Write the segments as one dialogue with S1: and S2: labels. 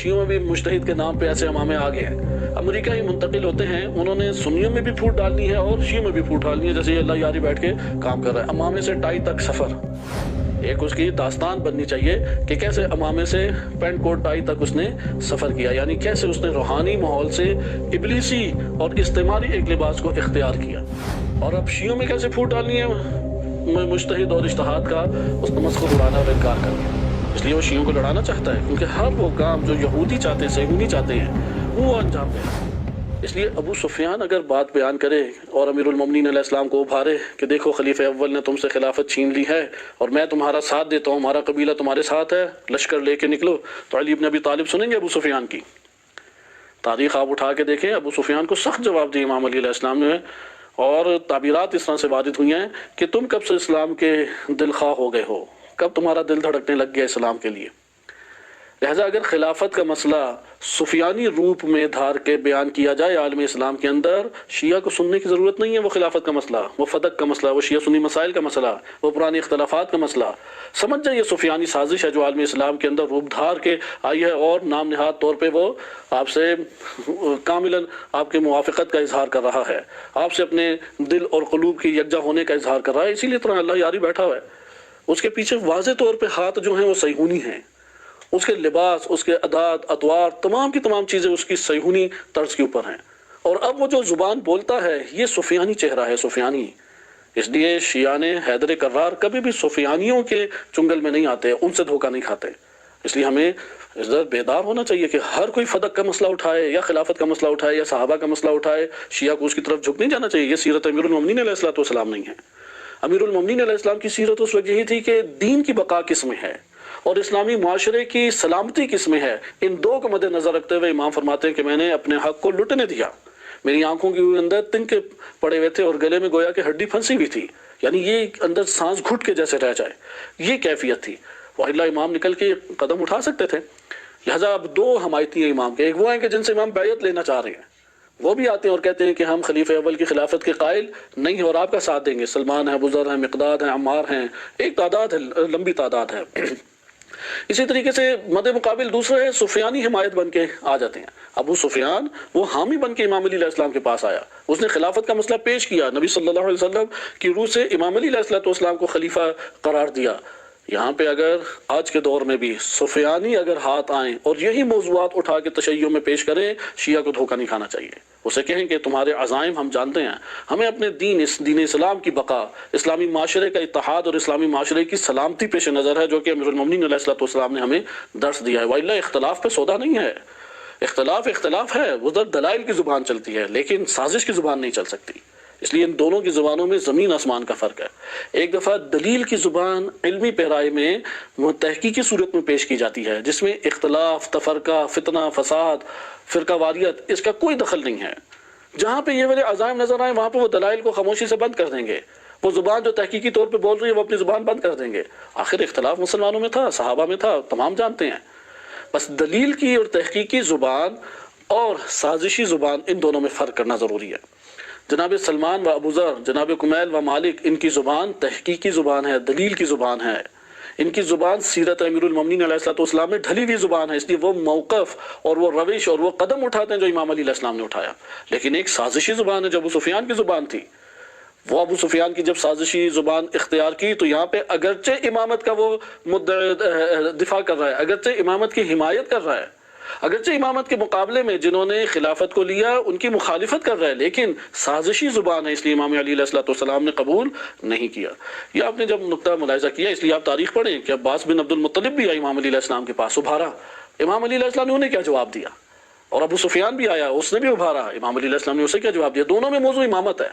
S1: شیعوں میں بھی مجتہد کے نام پہ ایسے امامے آ گئے ہیں، امریکہ ہی منتقل ہوتے ہیں، انہوں نے سنیوں میں بھی پھوٹ ڈالنی ہے اور شیعوں میں بھی پھوٹ ڈالنی ہے، جیسے یہ اللہ یاری بیٹھ کے کام کر رہا ہے۔ امامے سے ٹائی تک سفر، ایک اس کی داستان بننی چاہیے کہ کیسے امامے سے پینٹ کوٹ ٹائی تک اس نے سفر کیا، یعنی کیسے اس نے روحانی ماحول سے ابلیسی اور استعماری ایک لباس کو اختیار کیا۔ اور اب شیعوں میں کیسے پھوٹ ڈالنی ہے مجتہد اور اجتہاد کا، اس تمسخر اڑانا اور انکار کرنا۔ اس لیے وہ شیعوں کو لڑانا چاہتا ہے، کیونکہ ہر وہ کام جو یہودی چاہتے ہیں، صہیونی چاہتے ہیں، وہ انجام دے۔ اس لیے ابو سفیان اگر بات بیان کرے اور امیر المومنین علیہ السلام کو ابھارے کہ دیکھو خلیفہ اول نے تم سے خلافت چھین لی ہے اور میں تمہارا ساتھ دیتا ہوں، ہمارا قبیلہ تمہارے ساتھ ہے، لشکر لے کے نکلو، تو علی بن ابی طالب سنیں گے ابو سفیان کی؟ تاریخ آپ اٹھا کے دیکھیں، ابو سفیان کو سخت جواب دیا امام علی علیہ السلام نے، اور تعبیرات اس طرح سے وارد ہوئی ہیں کہ تم کب سے اسلام کے دل خواہ ہو گئے ہو، کب تمہارا دل دھڑکنے لگ گیا اسلام کے لیے۔ لہذا اگر خلافت کا مسئلہ سفیانی روپ میں دھار کے بیان کیا جائے عالم اسلام کے اندر، شیعہ کو سننے کی ضرورت نہیں ہے۔ وہ خلافت کا مسئلہ، وہ فدق کا مسئلہ، وہ شیعہ سنی مسائل کا مسئلہ، وہ پرانی اختلافات کا مسئلہ سمجھ جائے یہ سفیانی سازش ہے جو عالم اسلام کے اندر روپ دھار کے آئی ہے، اور نام نہاد طور پہ وہ آپ سے کاملاً آپ کے موافقت کا اظہار کر رہا ہے، آپ سے اپنے دل اور قلوب کی یکجا ہونے کا اظہار کر رہا ہے۔ اسی لیے طرح اللہ یاری بیٹھا ہوا ہے، اس کے پیچھے واضح طور پہ ہاتھ جو ہیں وہ صہیونی ہیں، اس کے لباس، اس کے عادات، اطوار، تمام کی تمام چیزیں اس کی صہیونی طرز کے اوپر ہیں۔ اور اب وہ جو زبان بولتا ہے یہ سفیانی چہرہ ہے، سفیانی۔ اس لیے شیعہ نے حیدر کرار کبھی بھی سفیانیوں کے چنگل میں نہیں آتے، ان سے دھوکہ نہیں کھاتے۔ اس لیے ہمیں اس طرح بیدار ہونا چاہیے کہ ہر کوئی فدق کا مسئلہ اٹھائے یا خلافت کا مسئلہ اٹھائے یا صحابہ کا مسئلہ اٹھائے، شیعہ کو اس کی طرف جھک نہیں جانا چاہیے۔ یہ سیرت امیر المومنین علیہ السلام نہیں ہے۔ امیر المومنین علیہ السلام کی سیرت اس وقت یہی تھی کہ دین کی بقا کس میں ہے اور اسلامی معاشرے کی سلامتی کس میں ہے، ان دو کو مد نظر رکھتے ہوئے امام فرماتے ہیں کہ میں نے اپنے حق کو لٹنے دیا، میری آنکھوں کے اندر تنکے پڑے ہوئے تھے اور گلے میں گویا کہ ہڈی پھنسی ہوئی تھی، یعنی یہ اندر سانس گھٹ کے جیسے رہ جائے، یہ کیفیت تھی۔ وَإِلَّا امام نکل کے قدم اٹھا سکتے تھے۔ لہٰذا اب دو حمایتی ہیں امام کے، ایک وہ ہیں کہ جن سے امام بیعت لینا چاہ رہے ہیں، وہ بھی آتے ہیں اور کہتے ہیں کہ ہم خلیفہ اول کی خلافت کے قائل نہیں ہیں اور آپ کا ساتھ دیں گے، سلمان ہیں، ابو ذر ہیں، مقداد ہیں، عمار ہیں، ایک تعداد ہے، لمبی تعداد ہے۔ اسی طریقے سے مد مقابل دوسرے سفیانی حمایت بن کے آ جاتے ہیں۔ ابو سفیان وہ حامی بن کے امام علی علیہ السلام کے پاس آیا، اس نے خلافت کا مسئلہ پیش کیا، نبی صلی اللہ علیہ وسلم کی روح سے امام علی علیہ السلام کو خلیفہ قرار دیا۔ یہاں پہ اگر آج کے دور میں بھی سفیانی اگر ہاتھ آئیں اور یہی موضوعات اٹھا کے تشیع میں پیش کریں، شیعہ کو دھوکہ نہیں کھانا چاہیے، اسے کہیں کہ تمہارے عزائم ہم جانتے ہیں، ہمیں اپنے دین اسلام کی بقا، اسلامی معاشرے کا اتحاد اور اسلامی معاشرے کی سلامتی پیش نظر ہے، جو کہ امیر المومنین علیہ السلام نے ہمیں درس دیا ہے۔ وَإِلَّا اختلاف پہ سودا نہیں ہے، اختلاف ہے، وہ دلائل کی زبان چلتی ہے لیکن سازش کی زبان نہیں چل سکتی۔ اس لیے ان دونوں کی زبانوں میں زمین آسمان کا فرق ہے۔ ایک دفعہ دلیل کی زبان علمی پیرائی میں وہ تحقیقی صورت میں پیش کی جاتی ہے، جس میں اختلاف، تفرقہ، فتنہ، فساد، فرقہ واریت، اس کا کوئی دخل نہیں ہے۔ جہاں پہ یہ والے عزائم نظر آئیں وہاں پہ وہ دلائل کو خاموشی سے بند کر دیں گے، وہ زبان جو تحقیقی طور پہ بول رہی ہے وہ اپنی زبان بند کر دیں گے۔ آخر اختلاف مسلمانوں میں تھا، صحابہ میں تھا، تمام جانتے ہیں۔ بس دلیل کی اور تحقیقی زبان اور سازشی زبان، ان دونوں میں فرق کرنا ضروری ہے۔ جناب سلمان و ابو ذر، جناب کمیل و مالک، ان کی زبان تحقیقی زبان ہے، دلیل کی زبان ہے، ان کی زبان سیرت امیر المومنین علیہ السلام میں ڈھلی ہوئی زبان ہے، اس لیے وہ موقف اور وہ روش اور وہ قدم اٹھاتے ہیں جو امام علی علیہ السلام نے اٹھایا۔ لیکن ایک سازشی زبان ہے جو ابو سفیان کی زبان تھی، وہ ابو سفیان کی جب سازشی زبان اختیار کی تو یہاں پہ اگرچہ امامت کا وہ دفاع کر رہا ہے، اگرچہ امامت کی حمایت کر رہا ہے، اگرچہ امامت کے مقابلے میں جنہوں نے خلافت کو لیا ان کی مخالفت کر رہا ہے، لیکن سازشی زبان ہے، اس لیے امام علی علیہ السلام نے قبول نہیں کیا۔ یہ آپ نے جب نقطہ ملاحظہ کیا، اس لیے آپ تاریخ پڑھیں کہ عباس بن عبد المطلب بھی آئے امام علی علیہ السلام کے پاس، ابھارا، امام علی علیہ السلام نے انہیں کیا جواب دیا، اور ابو سفیان بھی آیا، اس نے بھی ابھارا، امام علی علیہ السلام نے اسے کیا جواب دیا۔ دونوں میں موضوع امامت ہے۔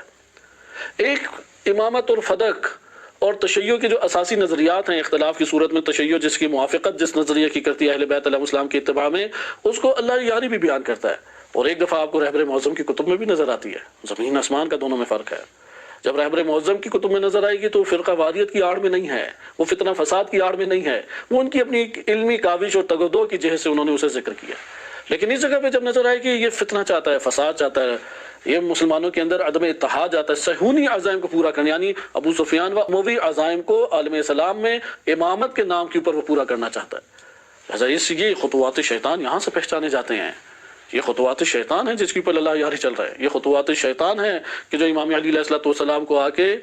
S1: ایک امامت اور فدق اور تشیع کے جو اساسی نظریات ہیں اختلاف کی صورت میں، تشیع جس کی موافقت جس نظریے کی کرتی ہے اہل بیت علیہ السلام کی اتباع میں، اس کو اللہ یاری بھی بیان کرتا ہے، اور ایک دفعہ آپ کو رہبر معظم کی کتب میں بھی نظر آتی ہے۔ زمین آسمان کا دونوں میں فرق ہے۔ جب رہبر معظم کی کتب میں نظر آئے گی تو فرقہ واریت کی آڑ میں نہیں ہے، وہ فتنہ فساد کی آڑ میں نہیں ہے، وہ ان کی اپنی علمی کاوش اور تگودو کی جہت سے انہوں نے اسے ذکر کیا۔ لیکن اس جگہ پہ جب نظر آئے کہ یہ فتنہ چاہتا ہے، فساد چاہتا ہے، یہ مسلمانوں کے اندر عدم اتحاد جاتا ہے، صہیونی عزائم کو پورا کرنا، یعنی ابو سفیان و اموی عزائم کو عالم اسلام میں امامت کے نام کے اوپر وہ پورا کرنا چاہتا ہے۔ یہ خطوات شیطان یہاں سے پہچانے جاتے ہیں. یہ خطوات شیطان ہے جس کے اوپر اللہ یاری چل رہا ہے. یہ خطوات شیطان ہے کہ جو امام علی علیہ السلام کو آ کے